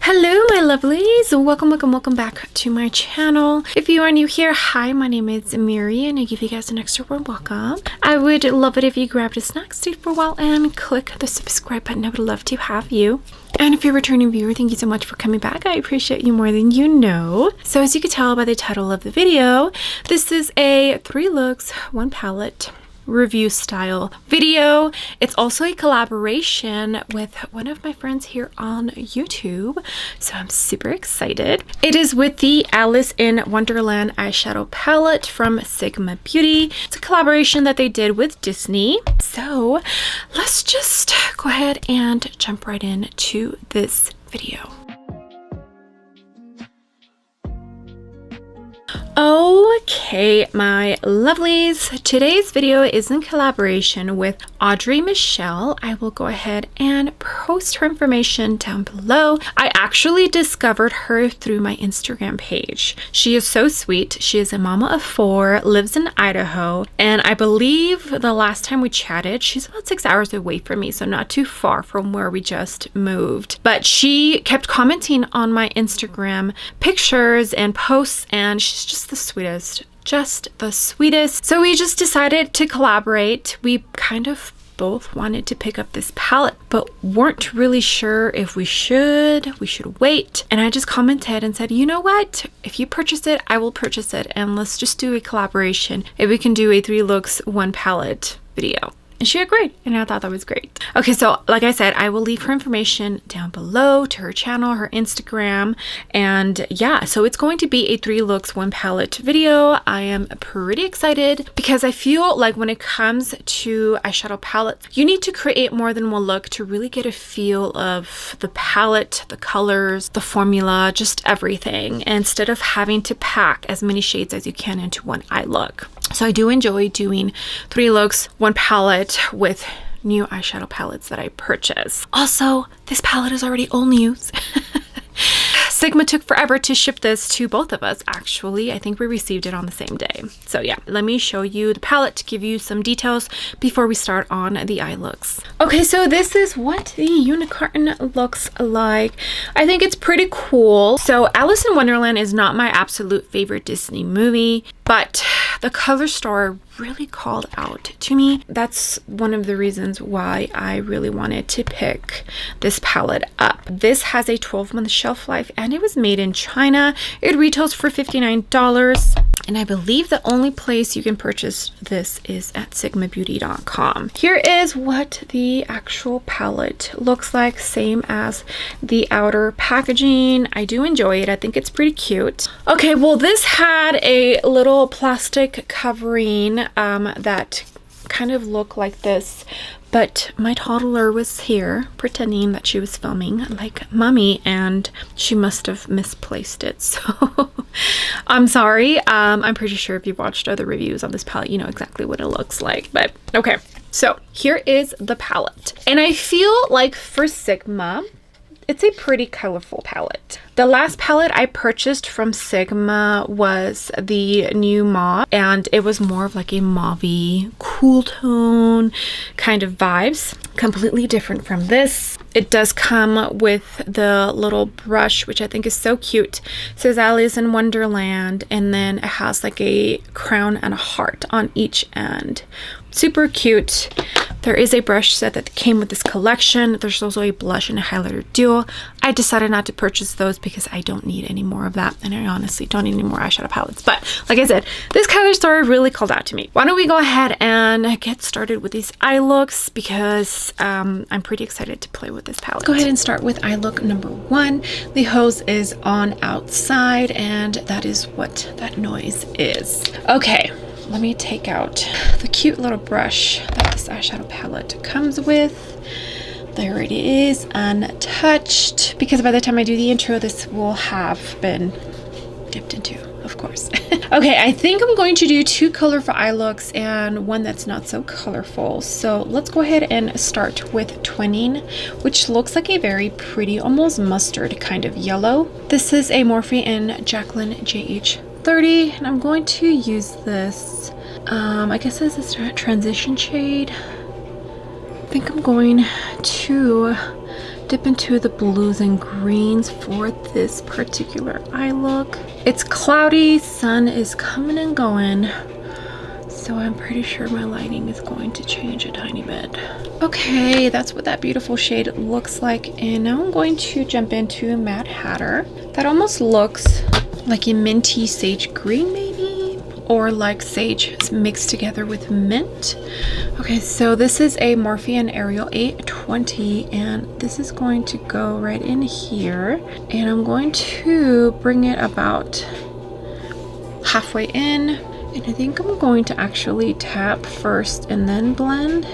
Hello my lovelies, welcome back to my channel. If you are new here, hi, my name is Mary and I give you guys an extra warm welcome. I would love it if you grabbed a snack, stayed for a while, and click the subscribe button. I would love to have you. And if you're a returning viewer, thank you so much for coming back. I appreciate you more than you know. So as you can tell by the title of the video, this is a 3 looks, 1 palette review style video. It's also a collaboration with one of my friends here on YouTube, so I'm super excited. It is with the Alice in Wonderland eyeshadow palette from Sigma Beauty. It's a collaboration that they did with Disney. So let's just go ahead and jump right into this video. Okay, my lovelies, today's video is in collaboration with Audrey Michelle. I will go ahead and post her information down below. I actually discovered her through my Instagram page. She is so sweet. She is a mama of 4, lives in Idaho, and I believe the last time we chatted, she's about 6 hours away from me, so not too far from where we just moved. But she kept commenting on my Instagram pictures and posts, and she's just the sweetest. So we just decided to collaborate. We kind of both wanted to pick up this palette but weren't really sure if we should wait, and I just commented and said, you know what, if you purchase it, I will purchase it, and let's just do a collaboration if we can do a 3 looks 1 palette video. And she agreed, and I thought that was great. Okay, so like I said, I will leave her information down below to her channel, her Instagram, and yeah, so it's going to be a 3 looks 1 palette video. I am pretty excited because I feel like when it comes to eyeshadow palettes, you need to create more than 1 look to really get a feel of the palette, the colors, the formula, just everything, instead of having to pack as many shades as you can into 1 eye look. So I do enjoy doing 3 looks, 1 palette with new eyeshadow palettes that I purchase. Also, this palette is already old news. Sigma took forever to ship this to both of us, actually. I think we received it on the same day. So yeah, let me show you the palette to give you some details before we start on the eye looks. Okay, so this is what the unicorn looks like. I think it's pretty cool. So Alice in Wonderland is not my absolute favorite Disney movie, but the color story really called out to me. That's one of the reasons why I really wanted to pick this palette up. This has a 12-month shelf life and it was made in China. It retails for $59. And I believe the only place you can purchase this is at sigmabeauty.com. Here is what the actual palette looks like, same as the outer packaging. I do enjoy it. I think it's pretty cute. Okay, well, this had a little plastic covering that kind of looked like this, but my toddler was here pretending that she was filming like mommy, and she must have misplaced it, so I'm sorry. I'm pretty sure if you've watched other reviews on this palette, you know exactly what it looks like, but okay. So here is the palette, and I feel like for Sigma, it's a pretty colorful palette. The last palette I purchased from Sigma was the new mauve, and it was more of like a mauve-y, cool tone kind of vibes. Completely different from this. It does come with the little brush, which I think is so cute. It says Alice in Wonderland, and then it has like a crown and a heart on each end. Super cute. There is a brush set that came with this collection. There's also a blush and a highlighter duo. I decided not to purchase those because I don't need any more of that, and I honestly don't need any more eyeshadow palettes. But like I said, this color story really called out to me. Why don't we go ahead and get started with these eye looks, because I'm pretty excited to play with this palette. Go ahead and start with eye look number 1. The hose is on outside, and that is what that noise is. Okay. Let me take out the cute little brush that this eyeshadow palette comes with. There it is, untouched, because by the time I do the intro, this will have been dipped into, of course. Okay, I think I'm going to do 2 colorful eye looks and 1 that's not so colorful. So let's go ahead and start with twinning, which looks like a very pretty, almost mustard kind of yellow. This is a Morphe in Jacqueline JH30, and I'm going to use this, I guess this is a transition shade. I think I'm going to dip into the blues and greens for this particular eye look. It's cloudy, sun is coming and going, so I'm pretty sure my lighting is going to change a tiny bit. Okay, that's what that beautiful shade looks like. And now I'm going to jump into Mad Hatter. That almost looks like a minty sage green maybe, or like sage mixed together with mint. Okay, so this is a Morphe and Ariel 820, and this is going to go right in here. And I'm going to bring it about halfway in. And I think I'm going to actually tap first and then blend.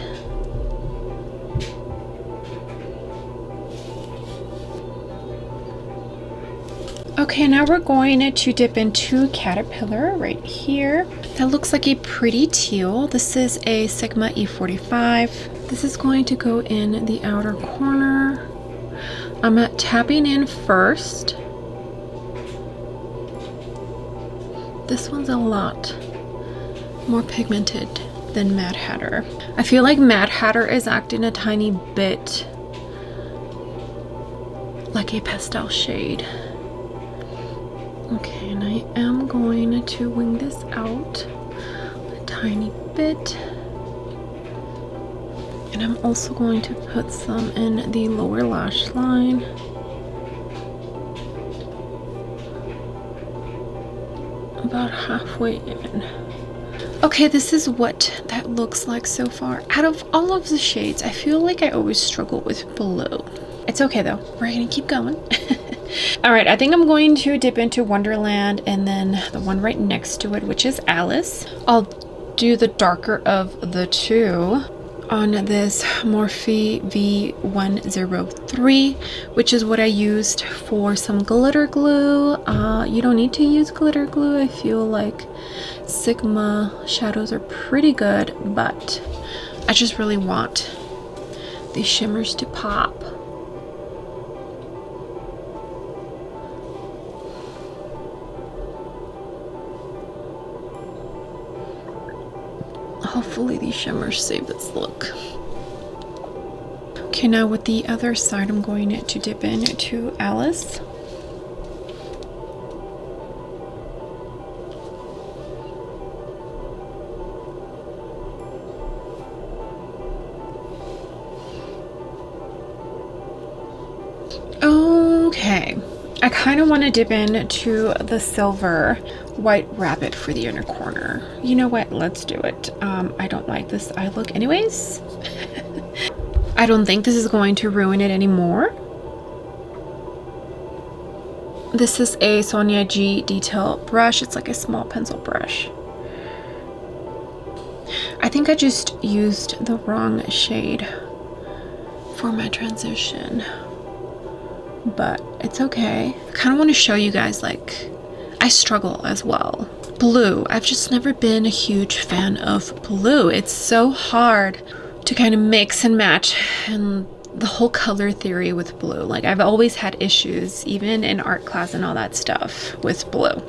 Okay, now we're going to dip into Caterpillar right here. That looks like a pretty teal. This is a Sigma E45. This is going to go in the outer corner. I'm tapping in first. This one's a lot more pigmented than Mad Hatter. I feel like Mad Hatter is acting a tiny bit like a pastel shade. Okay, and I am going to wing this out a tiny bit. And I'm also going to put some in the lower lash line. About halfway in. Okay, this is what that looks like so far. Out of all of the shades, I feel like I always struggle with blue. It's okay though, we're gonna keep going. All right, I think I'm going to dip into Wonderland and then the one right next to it, which is Alice. I'll do the darker of the two on this Morphe V103, which is what I used for some glitter glue. You don't need to use glitter glue. I feel like Sigma shadows are pretty good, but I just really want these shimmers to pop. Hopefully these shimmers save this look. Okay, now with the other side, I'm going to dip into Alice. Okay, I kind of want to dip into the silver white rabbit for the inner corner. You know what? Let's do it. I don't like this eye look anyways. I don't think this is going to ruin it anymore. This is a Sonia G detail brush. It's like a small pencil brush. I think I just used the wrong shade for my transition, but it's okay. I kind of want to show you guys, like, I struggle as well. Blue, I've just never been a huge fan of blue. It's so hard to kind of mix and match and the whole color theory with blue. Like, I've always had issues, even in art class and all that stuff, with blue.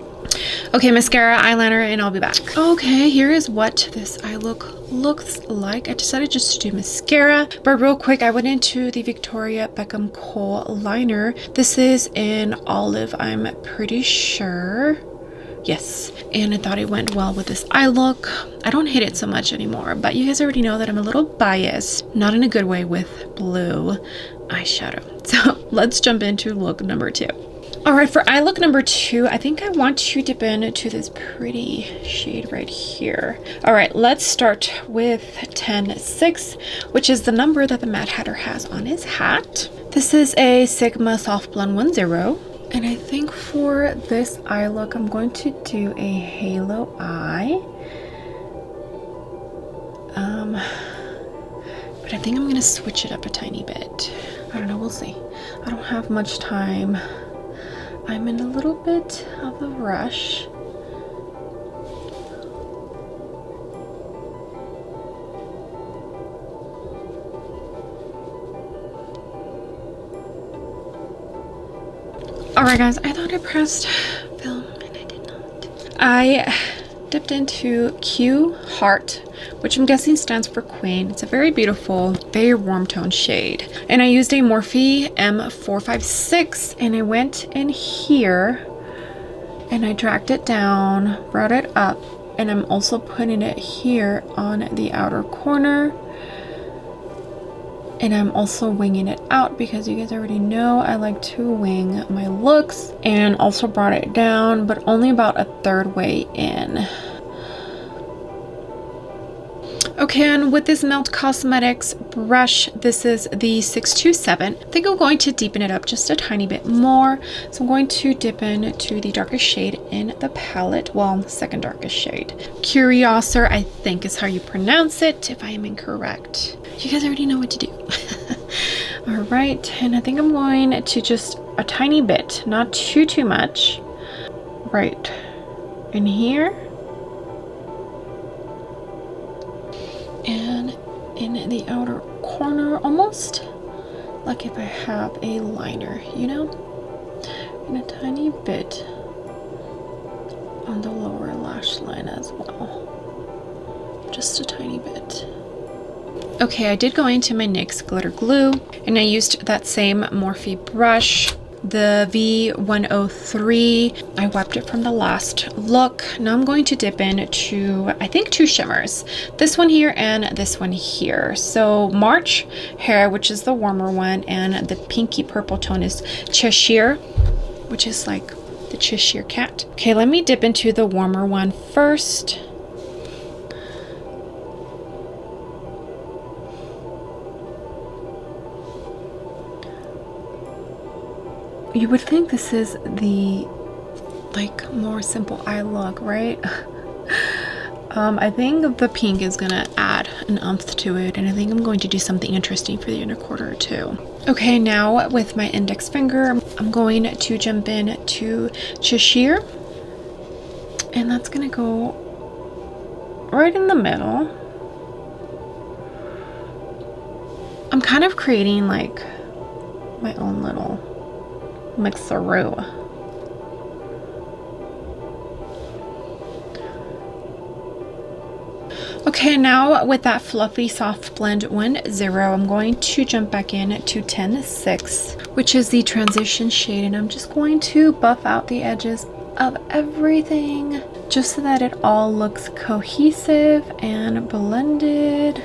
Okay, mascara, eyeliner, and I'll be back. Okay, here is what this eye look looks like. I decided just to do mascara, but real quick, I went into the Victoria Beckham Kohl liner. This is in olive, I'm pretty sure. Yes, and I thought it went well with this eye look. I don't hate it so much anymore, but you guys already know that I'm a little biased, not in a good way, with blue eyeshadow. So let's jump into look number 2. All right, for eye look number 2, I think I want to dip into this pretty shade right here. All right, let's start with 106, which is the number that the Mad Hatter has on his hat. This is a Sigma Soft Blend 10. And I think for this eye look, I'm going to do a halo eye. But I think I'm gonna switch it up a tiny bit. I don't know, we'll see. I don't have much time. I'm in a little bit of a rush. Alright guys, I thought I pressed film and I did not. I dipped into Q Heart, which I'm guessing stands for Queen. It's a very beautiful, very warm tone shade. And I used a Morphe M456, and I went in here and I dragged it down, brought it up, and I'm also putting it here on the outer corner. And I'm also winging it out because you guys already know I like to wing my looks, and also brought it down, but only about a third way in. Okay, and with this Melt Cosmetics brush, this is the 627. I think I'm going to deepen it up just a tiny bit more. So I'm going to dip into the darkest shade in the palette. Well, second darkest shade. Curiosor, I think is how you pronounce it, if I am incorrect. You guys already know what to do. All right, and I think I'm going to just a tiny bit, not too much, right in here. And in the outer corner, almost like if I have a liner, you know, and a tiny bit on the lower lash line as well, just a tiny bit. Okay, I did go into my NYX glitter glue, and I used that same Morphe brush, the V103. I wiped it from the last look. Now I'm going to dip into, I think, 2 shimmers. This one here and this one here. So March Hair, which is the warmer one, and the pinky purple tone is Cheshire, which is like the Cheshire cat. Okay, let me dip into the warmer one first. You would think this is the like more simple eye look, right? I think the pink is gonna add an oomph to it, and I think I'm going to do something interesting for the inner quarter too. Okay, now with my index finger, I'm going to jump in to Cheshire, and that's gonna go right in the middle. I'm kind of creating like my own little mixeroo. Okay, now with that fluffy soft blend 1-0, I'm going to jump back in to 10-6, which is the transition shade, and I'm just going to buff out the edges of everything just so that it all looks cohesive and blended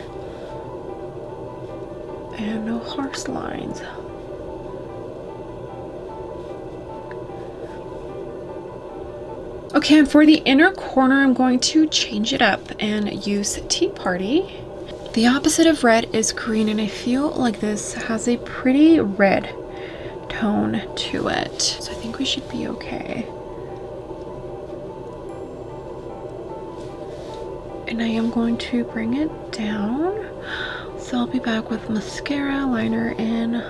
and no harsh lines. Okay, and for the inner corner, I'm going to change it up and use Tea Party. The opposite of red is green, and I feel like this has a pretty red tone to it. So I think we should be okay. And I am going to bring it down. So I'll be back with mascara, liner, and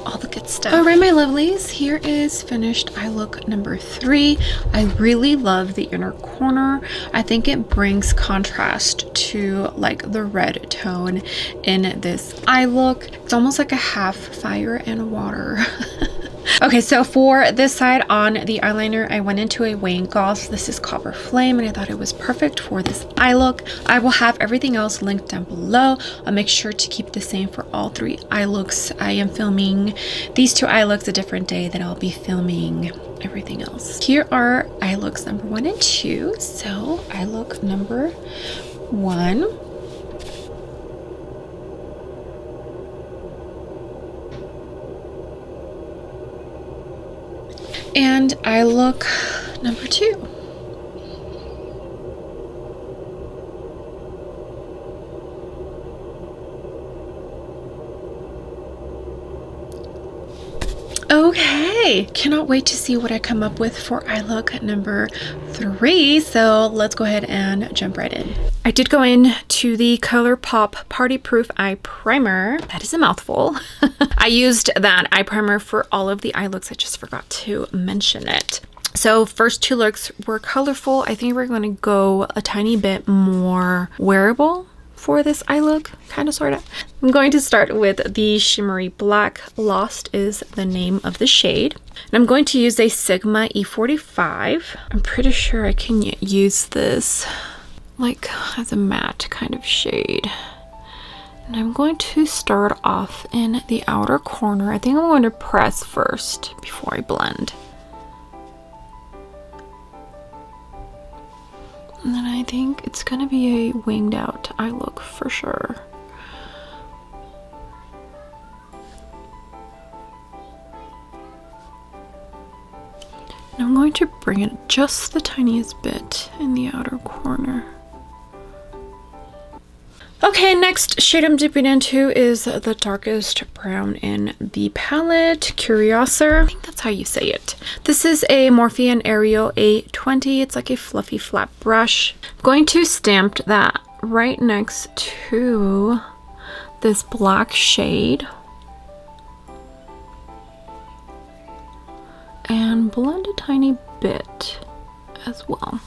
all the good stuff. All right, my lovelies, here is finished eye look number 3. I really love the inner corner. I think it brings contrast to like the red tone in this eye look. It's almost like a half fire and water. Okay, so for this side on the eyeliner, I went into a Wayne Goss. This is Copper Flame, and I thought it was perfect for this eye look. I will have everything else linked down below. I'll make sure to keep the same for all 3 eye looks. I am filming these 2 eye looks a different day that I'll be filming everything else. Here are eye looks number 1 and 2. So eye look number 1. And eye look number 2. Okay, cannot wait to see what I come up with for eye look number 3. So let's go ahead and jump right in. I did go in to the ColourPop Party Proof Eye Primer. That is a mouthful. I used that eye primer for all of the eye looks. I just forgot to mention it. So first 2 looks were colorful. I think we're going to go a tiny bit more wearable for this eye look, kind of, sort of. I'm going to start with the shimmery black. Lost is the name of the shade. And I'm going to use a Sigma E45. I'm pretty sure I can use this like as a matte kind of shade. And I'm going to start off in the outer corner. I think I'm going to press first before I blend. And then I think it's gonna be a winged out eye look for sure. And I'm going to bring it just the tiniest bit in the outer corner. Okay, next shade I'm dipping into is the darkest brown in the palette, Curiosor. I think that's how you say it. This is a Morphe Aerial A20. It's like a fluffy flat brush. I'm going to stamp that right next to this black shade. And blend a tiny bit as well.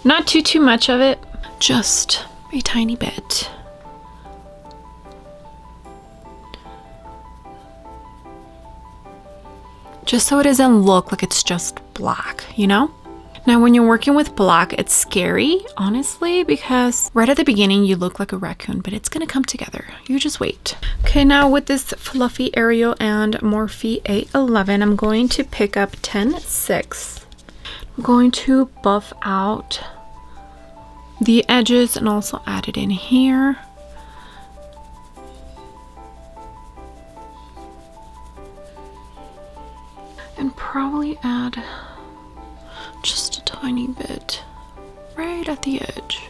Not too much of it, just a tiny bit. Just so it doesn't look like it's just black, you know? Now, when you're working with black, it's scary, honestly, because right at the beginning you look like a raccoon, but it's gonna come together. You just wait. Okay, now with this fluffy Ariel and Morphe A11, I'm going to pick up 10-6. I'm going to buff out the edges and also add it in here. And probably add just a tiny bit right at the edge.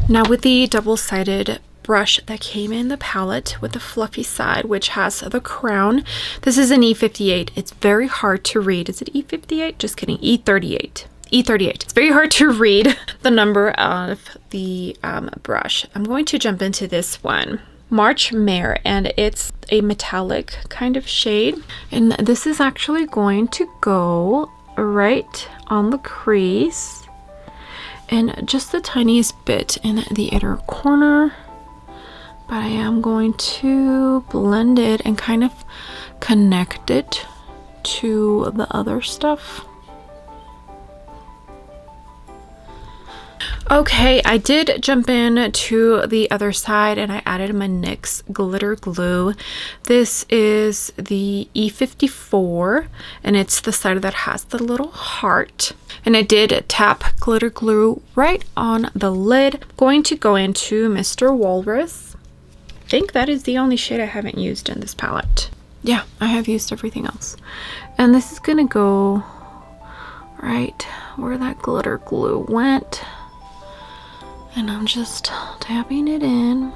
Now with the double-sided brush that came in the palette with the fluffy side, which has the crown, this is an E58. It's very hard to read. Is it E58? Just kidding, E38. E38. It's very hard to read the number of the brush. I'm going to jump into this one, March Mare, and it's a metallic kind of shade, and this is actually going to go right on the crease and just the tiniest bit in the inner corner, but I am going to blend it and kind of connect it to the other stuff. Okay, I did jump in to the other side and I added my NYX glitter glue. This is the E54 and it's the side that has the little heart. And I did tap glitter glue right on the lid. I'm going to go into Mr. Walrus. I think that is the only shade I haven't used in this palette. Yeah, I have used everything else. And this is gonna go right where that glitter glue went. And I'm just tapping it in.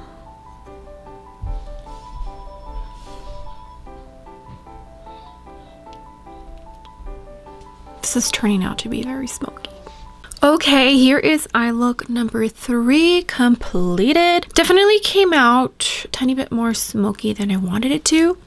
This is turning out to be very smoky. Okay, here is eye look number 3 completed. Definitely came out a tiny bit more smoky than I wanted it to.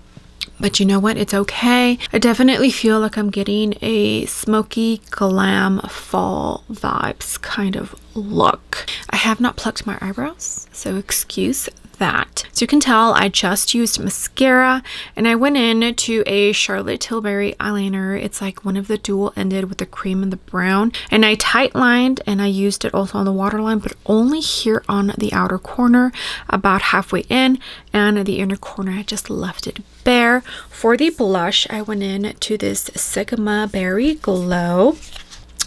But you know what? It's okay. I definitely feel like I'm getting a smoky glam fall vibes kind of look. I have not plucked my eyebrows, so excuse that. As you can tell, I just used mascara and I went in to a Charlotte Tilbury eyeliner. It's like one of the dual ended with the cream and the brown, and I tight lined and I used it also on the waterline, but only here on the outer corner about halfway in, and the inner corner I just left it bare. For the blush, I went in to this Sigma Berry Glow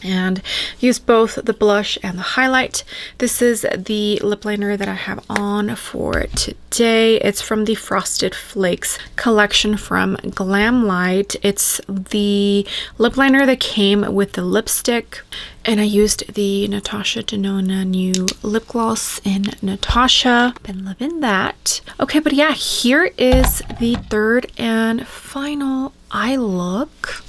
and use both the blush and the highlight. This is the lip liner that I have on for today. It's from the Frosted Flakes collection from Glamlite. It's the lip liner that came with the lipstick, and I used the Natasha Denona new lip gloss in Natasha. Been loving that. Okay, but yeah, here is the third and final eye look.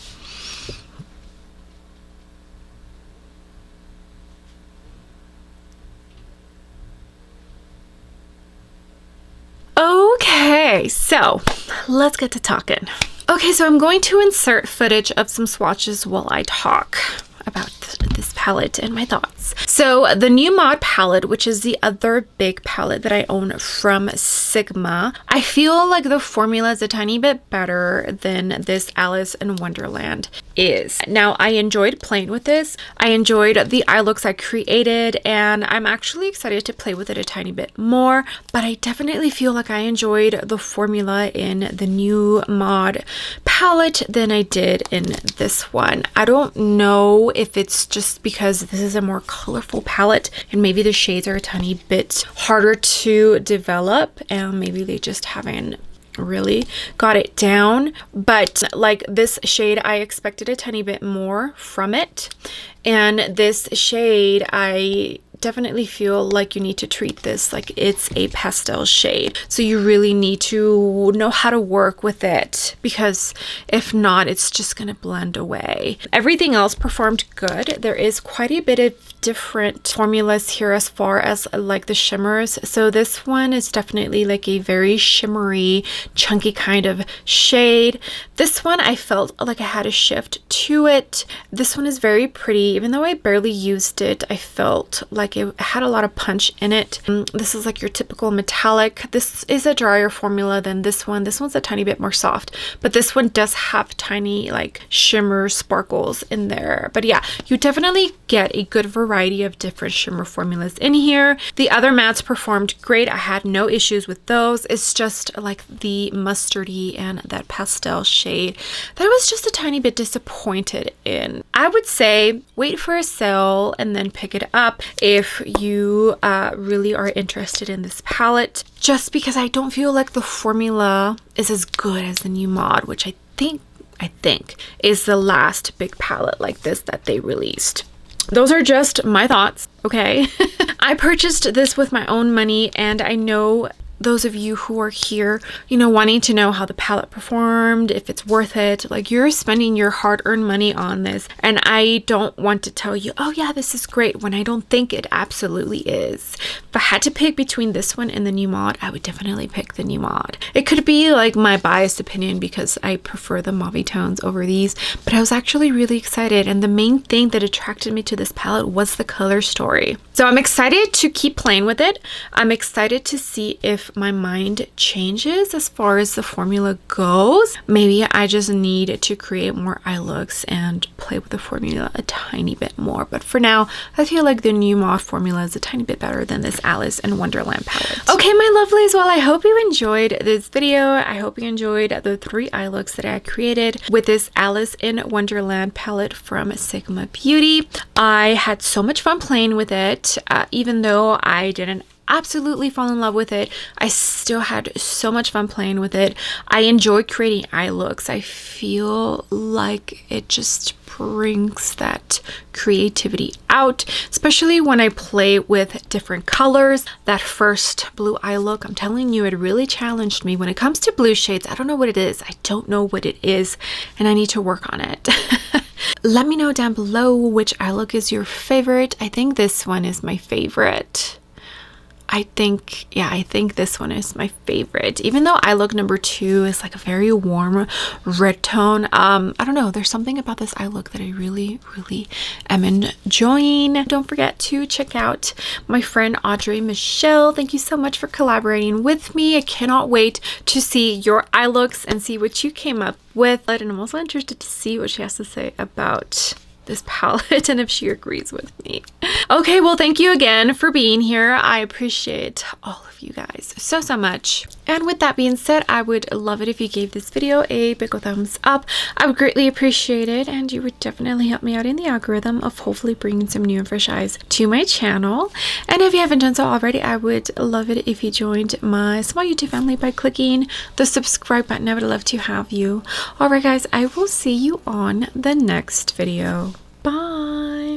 Okay, so let's get to talking. Okay, so I'm going to insert footage of some swatches while I talk. about this palette and my thoughts. So the new Mod palette, which is the other big palette that I own from Sigma, I feel like the formula is a tiny bit better than this Alice in Wonderland is. Now, I enjoyed playing with this. I enjoyed the eye looks I created, and I'm actually excited to play with it a tiny bit more, but I definitely feel like I enjoyed the formula in the new Mod palette than I did in this one. I don't know if it's just because this is a more colorful palette and maybe the shades are a tiny bit harder to develop, and maybe they just haven't really got it down. But like this shade, I expected a tiny bit more from it, and this shade, I definitely feel like you need to treat this like it's a pastel shade. So you really need to know how to work with it, because if not, it's just gonna blend away. Everything else performed good. There is quite a bit of different formulas here as far as like the shimmers. So this one is definitely like a very shimmery, chunky kind of shade. This one I felt like I had a shift to it. This one is very pretty. Even though I barely used it, I felt like it had a lot of punch in it. This is like your typical metallic. This is a drier formula than this one. This one's a tiny bit more soft, but this one does have tiny like shimmer sparkles in there. But yeah, you definitely get a good variety of different shimmer formulas in here. The other mattes performed great. I had no issues with those. It's just like the mustardy and that pastel shade that I was just a tiny bit disappointed in. I would say wait for a sale and then pick it up if you really are interested in this palette, just because I don't feel like the formula is as good as the new Mod, which I think is the last big palette like this that they released. Those are just my thoughts, okay? I purchased this with my own money, and I know those of you who are here, you know, wanting to know how the palette performed, if it's worth it, like you're spending your hard-earned money on this, and I don't want to tell you, oh yeah, this is great, when I don't think it absolutely is. If I had to pick between this one and the new Mod, I would definitely pick the new Mod. It could be like my biased opinion because I prefer the mauve tones over these, but I was actually really excited, and the main thing that attracted me to this palette was the color story. So I'm excited to keep playing with it. I'm excited to see if my mind changes as far as the formula goes. Maybe I just need to create more eye looks and play with the formula a tiny bit more. But for now, I feel like the new Mod formula is a tiny bit better than this Alice in Wonderland palette. Okay, my lovelies, well, I hope you enjoyed this video. I hope you enjoyed the 3 eye looks that I created with this Alice in Wonderland palette from Sigma Beauty. I had so much fun playing with it. Even though I didn't absolutely fall in love with it, I still had so much fun playing with it. I enjoy creating eye looks. I feel like it just brings that creativity out, especially when I play with different colors. That first blue eye look, I'm telling you, it really challenged me. When it comes to blue shades, I don't know what it is. I don't know what it is, and I need to work on it. Let me know down below which eye look is your favorite. I think this one is my favorite. I think this one is my favorite, even though eye look number 2 is like a very warm red tone. I don't know, there's something about this eye look that I really am enjoying. Don't forget to check out my friend Audrey Michelle. Thank you so much for collaborating with me. I cannot wait to see your eye looks and see what you came up with, and I'm also interested to see what she has to say about this palette and if she agrees with me. Okay, well, thank you again for being here. I appreciate all of you guys so much. And with that being said, I would love it if you gave this video a big thumbs up. I would greatly appreciate it, and you would definitely help me out in the algorithm of hopefully bringing some new and fresh eyes to my channel. And if you haven't done so already, I would love it if you joined my small YouTube family by clicking the subscribe button. I would love to have you. Alright guys, I will see you on the next video.